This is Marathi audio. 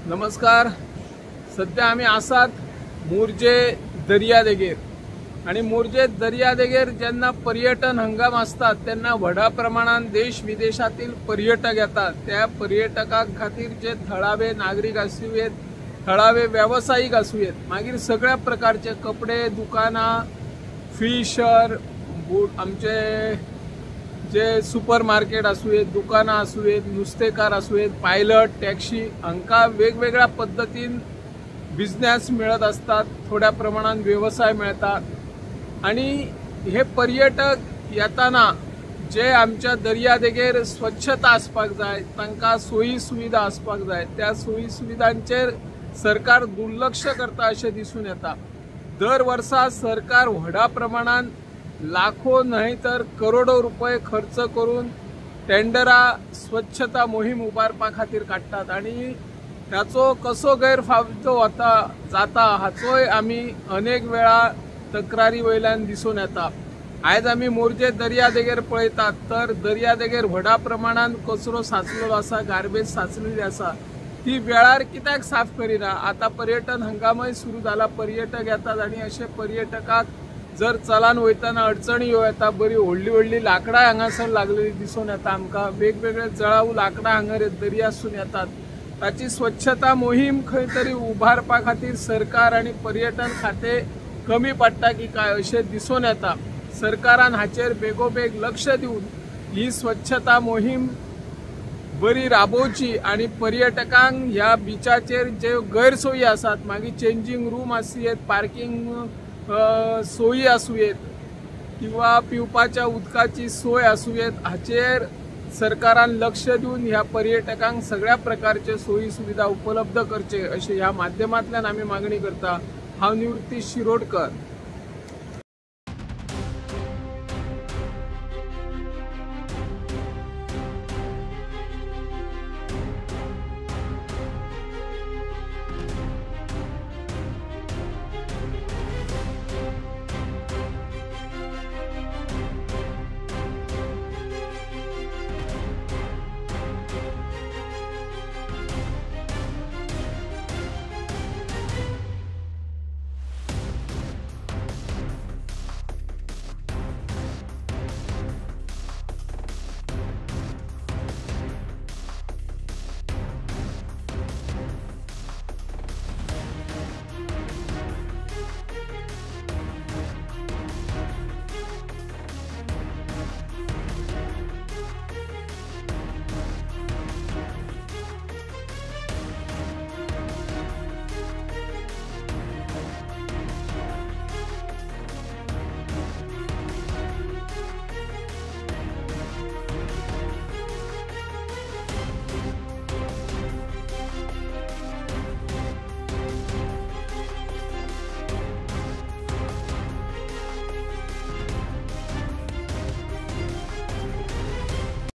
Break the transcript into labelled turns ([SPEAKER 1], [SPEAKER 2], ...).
[SPEAKER 1] नमस्कार। सध्या आम्ही आसात मोर्जे दर्यादेगेर आणि मोर्जे दर्यादेगेर जेन्ना पर्यटन हंगाम असतात त्यांना व्हडा प्रमाणात देश विदेशातील पर्यटक येतात। त्या पर्यटकां खातीर जे थळावे नागरिक आसुयेत, थळावे व्यावसायिक आसुयेत, मागीर सगळ्या प्रकारचे कपडे दुकानां, फिशर, आमचे जे सुपर मार्केट आसुयेत, दुकानां आसुयेत, नुस्तेकार आसुयेत, पायलट, टॅक्सी हांकां वेगवेगळ्या पद्धतीन बिझनेस मिळत असतात, थोड्या प्रमाणात व्यवसाय मिळतात। आणि हे पर्यटक येताना जे आमच्या दर्यादेगेर स्वच्छता आसपाक जाय, तांकां सोयी सुविधा आसपाक जाय, त्या सोयी सुविधांचेर सरकार दुर्लक्ष करता अशें दिसून येता। दर वर्सा सरकार व्हडा प्रमाणात लाखो न्हय तर करोडो रुपये खर्च करून टेंडरा स्वच्छता मोहीम उबारपा खातीर काडटात आणि त्याचो कसो गैरफायदो जाता हाचोय आमी अनेक वेळा तक्रारी वयल्यान दिसून येता। आयज आमी मोर्जे दर्यादेगेर पळयतात तर दर्यादेगेर व्हडा प्रमाणात कचरो साचलेलो आसा, गार्बेज साचलेली आसा। ती वेळार कित्याक साफ करिना? आता पर्यटन हंगामय सुरू जाला, पर्यटक येतात आणि अशे पर्यटकाक जर चलान वयताना अडचणी येता, बरी व्हडली लाकडां हांगासर लागलेली दिसून येता। आमकां वेगवेगळे जळाऊ लाकडां हांगर दर्यासून येतात। ताची स्वच्छता मोहीम खंय तरी उबारपा खातीर सरकार आणि पर्यटन खाते कमी पडटा की काय अशें दिसून येता। सरकारान हाचेर बेगोबेग लक्ष दिवन ही स्वच्छता मोहीम बरी राबोवची आणि पर्यटकांक ह्या बिचाचेर जे गैरसोयी आसात, मागीर चेंजिंग रूम आसुयेत, पार्किंग सोयी आसुयेत किंवा पिवपाच्या उदकाची सोय आसुयेत, हाचेर सरकारान लक्ष दिवन ह्या पर्यटकांक सगळ्या प्रकारचे सोयी सुविधा उपलब्ध करचे अशें ह्या माध्यमांतल्यान आमी मागणी करता। हांव निवृत्ती शिरोडकर।